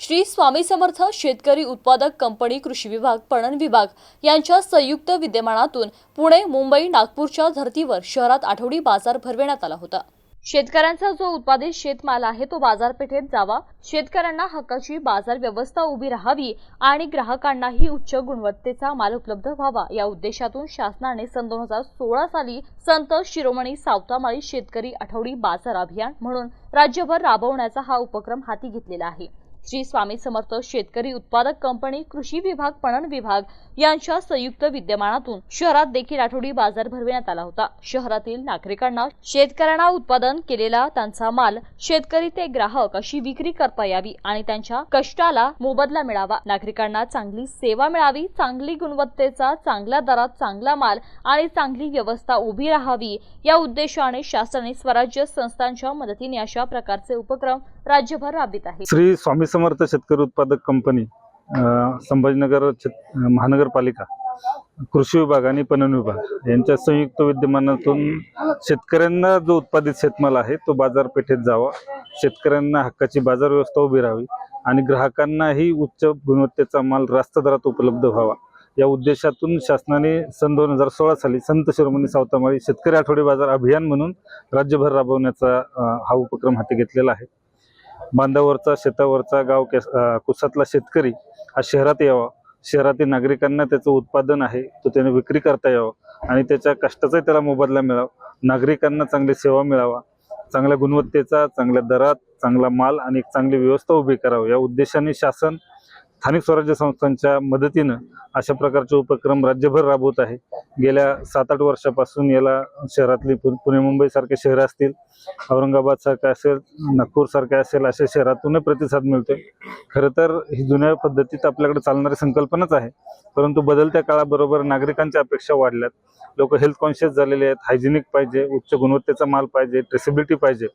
श्री स्वामी समर्थ शेतकरी उत्पादक कंपनी कृषी विभाग पणन विभाग यांच्या संयुक्त विद्यमानातून पुणे, मुंबई, नागपूरच्या धर्तीवर शहरात आठवडी बाजार भरवण्यात आला होता। शेतकऱ्यांचा जो उत्पादित शेतमाल आहे तो बाजारपेठेत जावा, शेतकऱ्यांना हक्काची बाजार व्यवस्था उभी राहावी आणि ग्राहकांनाही उच्च गुणवत्तेचा माल उपलब्ध व्हावा या उद्देशातून शासनाने सन 2016 साली संत शिरोमणी सावतामाळी शेतकरी आठवडी बाजार अभियान म्हणून राज्यभर राबवण्याचा हा उपक्रम हाती घेतलेला आहे। श्री स्वामी समर्थ शेतकरी उत्पादक कंपनी कृषी विभाग पणन विभाग यांच्या संयुक्त विद्यमानातून शहरात देखील आठवडी बाजार भरवण्यात आला होता। शहरातील नागरिकांना शेतकऱ्यांना उत्पादन केलेला त्यांचा माल शेतकरी ते ग्राहक अशी विक्री करता यावी आणि त्यांच्या कष्टाला मोबदला मिळावा, नागरिकांना चांगली सेवा मिळावी, चांगली गुणवत्तेचा चांगल्या दरात चांगला माल आणि चांगली व्यवस्था उभी राहावी या उद्देशाने शासनाने स्वराज्य संस्थांच्या मदतीने अशा प्रकारचे उपक्रम राज्यभर राबवित आहे। श्री स्वामी समर्थ शेतकरी उत्पादक कंपनी संभाजीनगर महानगरपालिका कृषी विभाग आणि पणन विभाग यांच्या संयुक्त विद्यमानातून शेतकऱ्यांना जो उत्पादित शेतमाल आहे तो बाजारपेठेत जावा, शेतकऱ्यांना हक्काची बाजार व्यवस्था उभी राहावी आणि ग्राहकांनाही उच्च गुणवत्तेचा माल रास्त दरात उपलब्ध व्हावा या उद्देशातून शासनाने सन 2016 साली संत शिरोमणी सावतामाळी शेतकरी आठवडी बाजार अभियान म्हणून राज्यभर राबवण्याचा हा उपक्रम हाती घेतलेला आहे। बांधावरचा, शेतावरचा, गाव कुसातला शेतकरी हा शहरात यावा, शहरातील नागरिकांना त्याचं उत्पादन आहे तो त्याने विक्री करता यावं आणि त्याच्या कष्टाचा त्याला मोबदला मिळावा, नागरिकांना चांगली सेवा मिळावा, चांगल्या गुणवत्तेचा, चांगल्या दरात चांगला माल आणि एक चांगली व्यवस्था उभी करावी या उद्देशाने शासन स्थानिक स्वराज्य संस्थांच्या मदतीनं अशा प्रकारचे उपक्रम राज्यभर राबवत आहे। गेल्या 7-8 वर्षापासून याला शहरातली पुणे, मुंबई सारखे शहर असतील, औरंगाबाद सारखं असेल, नागपूर सारखे असेल अशा शहरातून प्रतिसाद मिळतोय। खरं तर ही जुन्या पद्धतीत आपल्याकडे चालणारी संकल्पनाच आहे, परंतु बदलत्या काळाबरोबर नागरिकांच्या अपेक्षा वाढल्यात, लोक हेल्थ कॉन्शियस झालेले आहेत, हायजेनिक पाहिजे, उच्च गुणवत्तेचा माल पाहिजे, ट्रेसेबिलिटी पाहिजे,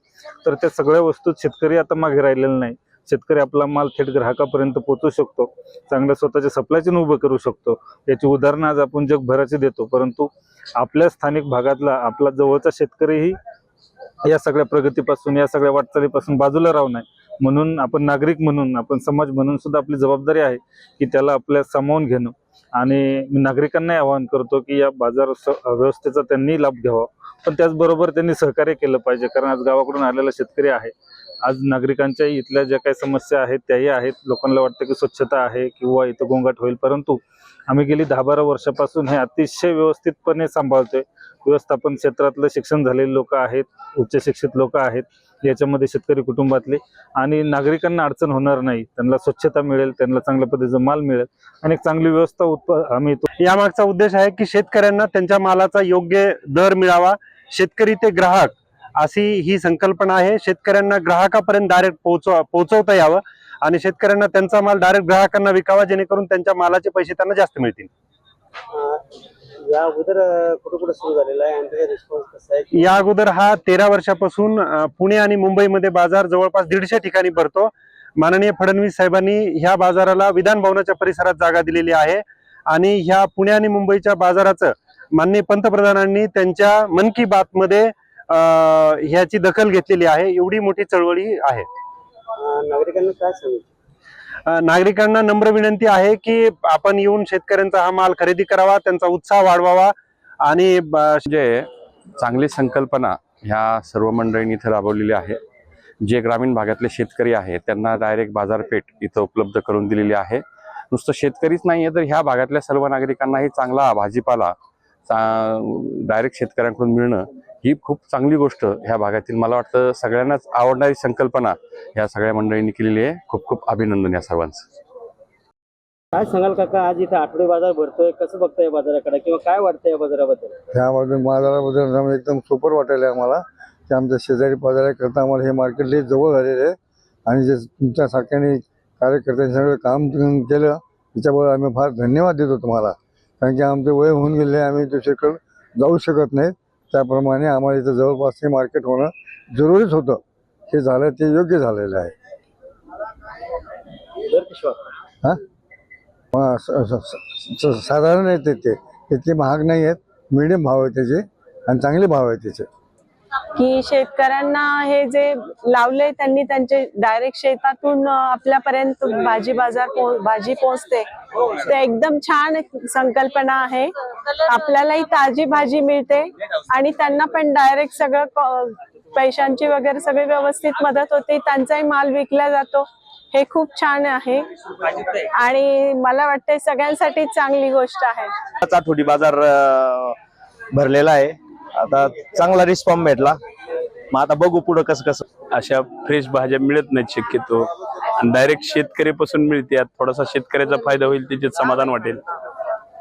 तर त्या सगळ्या वस्तूत शेतकरी आता मागे राहिलेला नाही। शेतकरी आपला माल थेट ग्राहकापर्यंत पोहोचू शकतो, चांगल्या स्वतःच्या सप्लाय चेन उभं करू शकतो। याची उदाहरणं आज आपण जगभराची देतो, परंतु आपल्या स्थानिक भागातला आपला जवळचा शेतकरीही या सगळ्या प्रगतीपासून, या सगळ्या वाटचालीपासून बाजूला राहू नये म्हणून आपण नागरिक म्हणून, आपण समाज म्हणून सुद्धा आपली जबाबदारी आहे की त्याला आपल्या सामावून घेणं। आणि मी नागरिकांनाही आवाहन करतो की या बाजार व्यवस्थेचा त्यांनी लाभ घ्यावा, पण त्याचबरोबर त्यांनी सहकार्य केलं पाहिजे, कारण आज गावाकडून आलेला शेतकरी आहे, आज नागरिकांच्या इथल्या ज्या काही समस्या आहेत त्याही आहेत। लोकांना वाटतं की स्वच्छता आहे किंवा इथं गोंगाट होईल, परंतु आम्ही गेली 10-12 वर्षापासून हे अतिशय व्यवस्थितपणे सांभाळतोय। व्यवस्थापन क्षेत्रातलं शिक्षण झालेले लोक आहेत, उच्च शिक्षित लोक आहेत याच्यामध्ये शेतकरी कुटुंबातले, आणि नागरिकांना अडचण होणार नाही, त्यांना स्वच्छता मिळेल, त्यांना चांगल्या पद्धतीचा माल मिळेल आणि एक चांगली व्यवस्था आम्ही यामागचा उद्देश आहे की शेतकऱ्यांना त्यांच्या मालाचा योग्य दर मिळावा, शेतकरी ते ग्राहक अशी ही संकल्पना आहे। शेतकऱ्यांना ग्राहकापर्यंत डायरेक्ट पोहोचवता यावं आणि शेतकऱ्यांना त्यांचा माल डायरेक्ट ग्राहकांना विकावा, जेणेकरून त्यांच्या मालाचे पैसे त्यांना जास्त मिळतील। या अगोदर कुठे सुरू झालेला आहे आणि रिस्पॉन्स कसा आहे? या अगोदर हा 13 वर्षापासून पुणे आणि मुंबईमध्ये बाजार जवळपास 150 ठिकाणी भरतो। माननीय फडणवीस साहेबांनी ह्या बाजाराला विधान भवनाच्या परिसरात जागा दिलेली आहे आणि ह्या पुणे आणि मुंबईच्या बाजाराचं माननीय पंतप्रधानांनी त्यांच्या मन की बात मध्ये ह्याची दखल घेतलेली आहे। एवढी मोठी चळवळी आहे। नागरिकांना काय सांगायचं? नागरिकांना नम्र विनंती आहे की आपण येऊन शेतकऱ्यांचा हा माल खरेदी करावा, त्यांचा उत्साह वाढवावा आणि म्हणजे चांगली संकल्पना ह्या सर्व मंडळींनी इथे राबवलेली आहे। जे ग्रामीण भागातले शेतकरी आहेत त्यांना डायरेक्ट बाजारपेठ इथं उपलब्ध करून दिलेली आहे। नुसतं शेतकरीच नाही आहे तर ह्या भागातल्या सर्व नागरिकांनाही चांगला भाजीपाला डायरेक्ट शेतकऱ्यांकडून मिळणं ही खूप चांगली गोष्ट ह्या भागातील, मला वाटतं सगळ्यांनाच आवडणारी संकल्पना ह्या सगळ्या मंडळींनी केलेली आहे। खूप खूप अभिनंदन या सर्वांचं। काय सांगाल काका, आज इथे आठवडी बाजार भरतोय, कसं बघताय या बाजाराकडे किंवा काय वाटतंय या बाजाराबद्दल? ह्या बाजाराबद्दल एकदम सुपर वाटायला आम्हाला की आमच्या शेजारी बाजाराकरता आम्हाला हे मार्केट लई जवळ झालेलं आहे आणि जे तुमच्यासारख्याने कार्यकर्त्यांनी सगळं काम केलं त्याच्याबरोबर आम्ही फार धन्यवाद देतो तुम्हाला, कारण की आमचे वय होऊन गेले, आम्ही दुसरीकडे जाऊ शकत नाही, त्याप्रमाणे आम्हाला इथं जवळपास हे मार्केट होणं जरुरीच होतं। हे झालं ते योग्य झालेलं आहे। हां, साधारण आहेत ते, इतके महाग नाही आहेत, मिडियम भाव आहे त्याचे आणि चांगले भाव आहे त्याचे। की शेतकऱ्यांना हे जे लावले त्यांनी त्यांचे डायरेक्ट शेतातून आपल्यापर्यंत भाजी पोहोचते, ते एकदम छान संकल्पना आहे. आपल्यालाही ताजी भाजी मिळते आणि त्यांना पण डायरेक्ट सगळं पैशांची वगैरे सगळी व्यवस्थित मदत होते, त्यांचाही माल विकला जातो. हे खूप छान आहे आणि मला वाटतं सगळ्यांसाठी चांगली गोष्ट आहे. आठवडी बाजार भरलेला आहे. आता चांगला रिस्पॉन्स भेटला. मग आता बघू पुढं कसं कसं. अशा फ्रेश भाज्या मिळत नाहीत शक्यतो आणि डायरेक्ट शेतकऱ्यापासून मिळते. थोडासा शेतकऱ्याचा फायदा होईल त्याच्यात समाधान वाटेल.